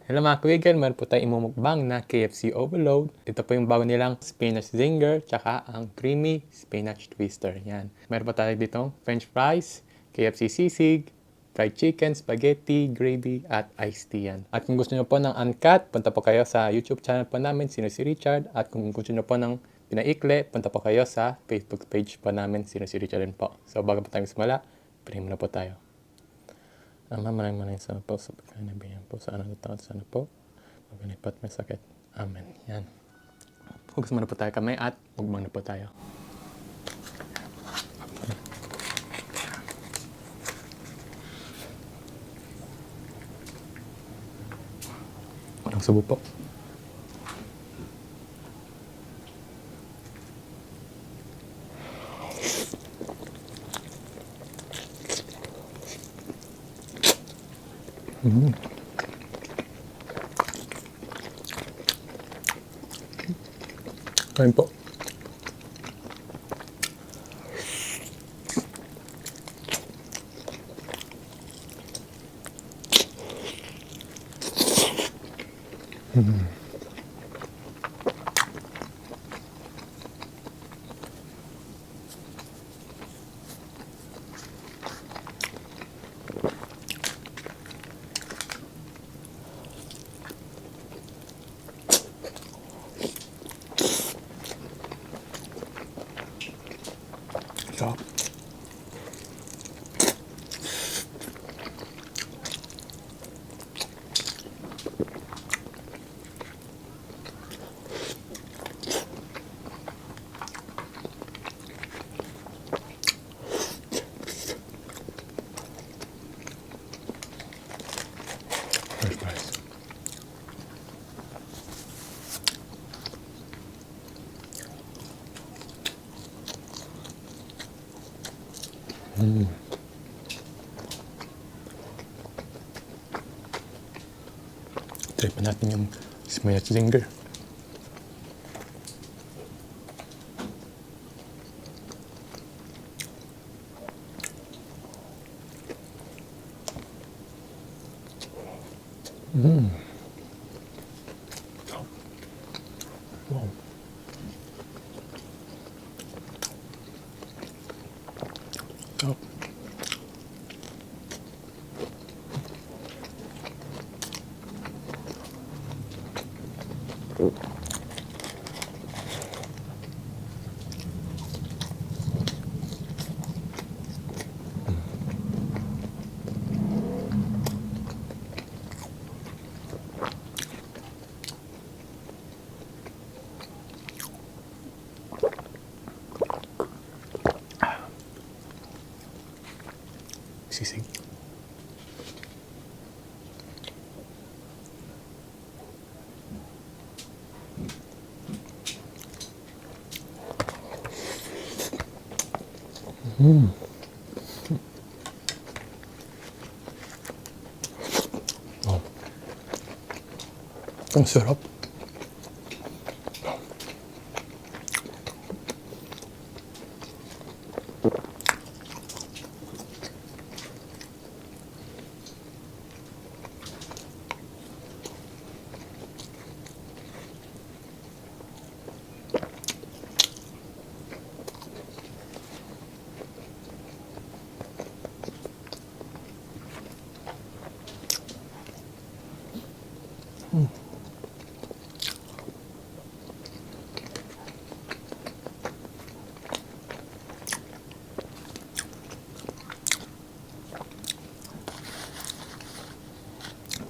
Hello mga kaibigan, meron po tayong imumukbang na KFC Overload. Ito po yung bago nilang spinach zinger, tsaka ang creamy spinach twister. Yan. Meron po tayo ditong french fries, KFC sisig, fried chicken, spaghetti, gravy, at iced tea yan. At kung gusto nyo po ng uncut, punta po kayo sa YouTube channel po namin, Sino si Richard. At kung gusto nyo po ng pinaikli, punta po kayo sa Facebook page po namin, Sino si Richard rin po. So bago po tayo simula, pinahin muna po tayo. Maraming salamat po sa pagkanabihan po sa anong taon. Sana po maganipat may sakit. Amen. Yan. Hugas muna po tayo kamay at mukbang na po tayo. Walang subo po. Kain po. Sarap. French fries. Try pa natin yung spinach zinger. Wow. Sarap. Sisig. Oh. Ang sarap.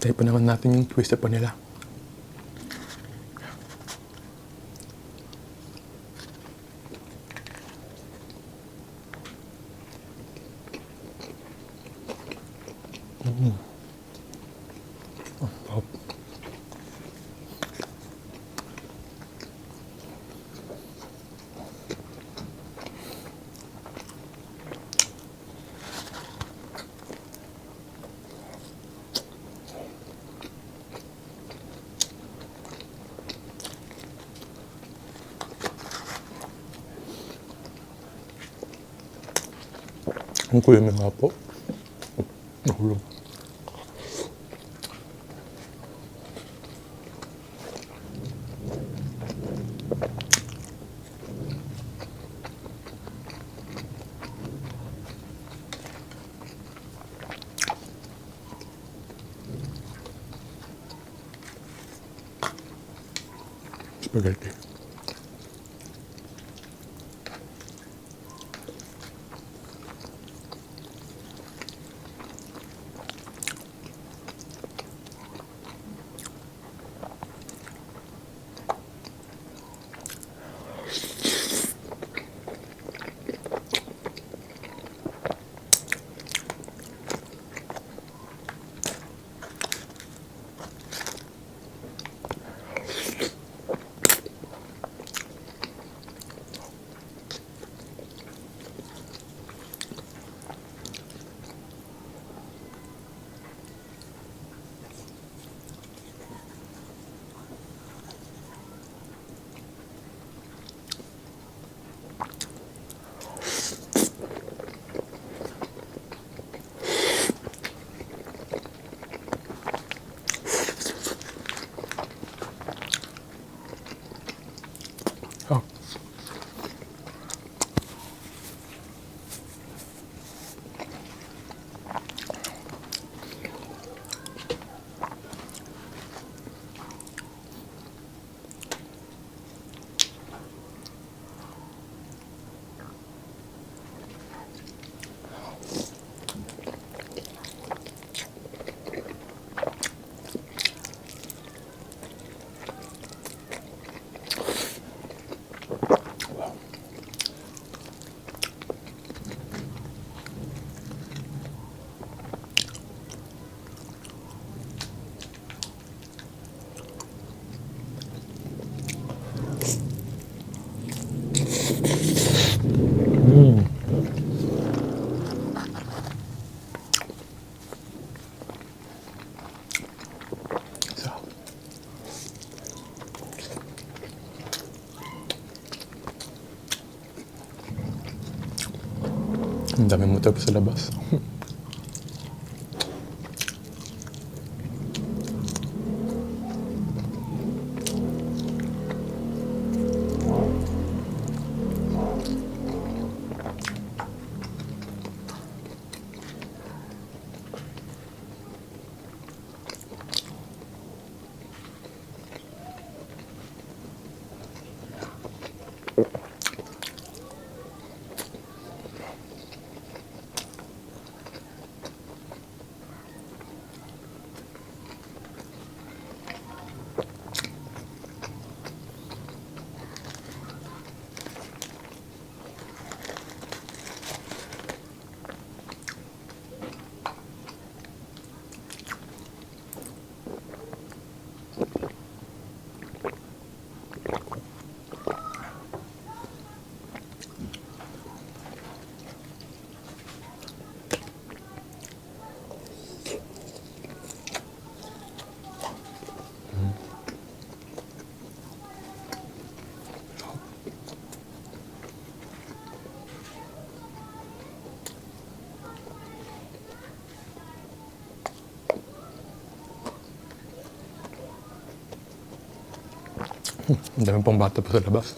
Try pa naman natin yung twister pa nila. Oh. Ang kuya nga po. Nahulog. spaghetti. Oh. So, ang dami motor pa sa labas. Ang dami pang bata pa sa labas.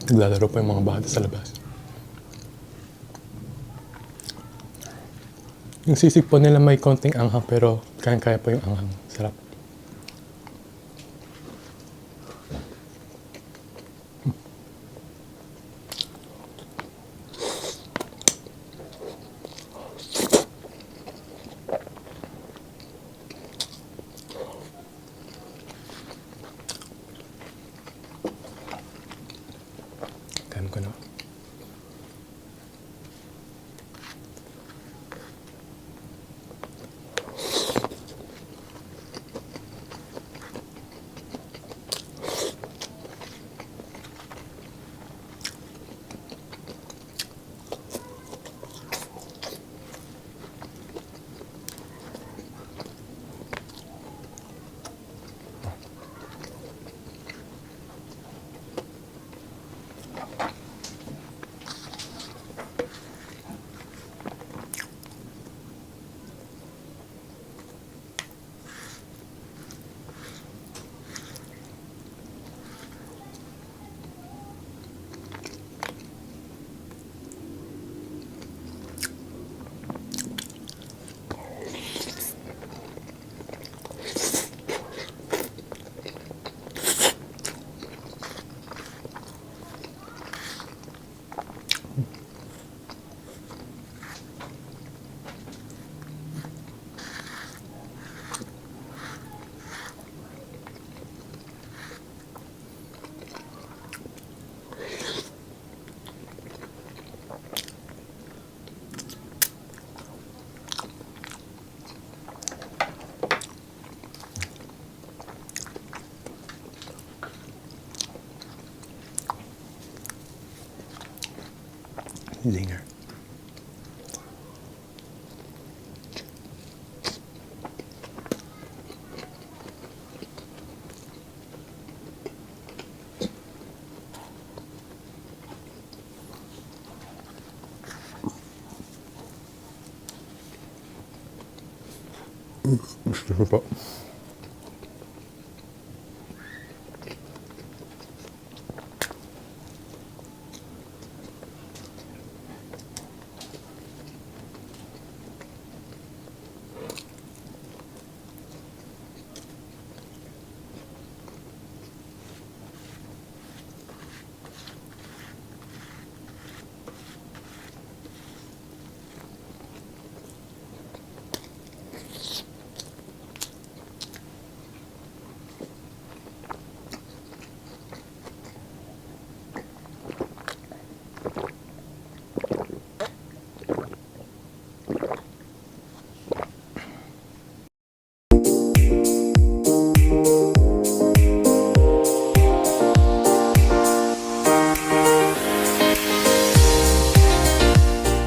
Naglalaro pa yung mga bata sa labas. Yung sisig po nila may konting anghang pero Kaya po yung anghang. Sarap. Kain ko na. Zinger. Gusto ko po.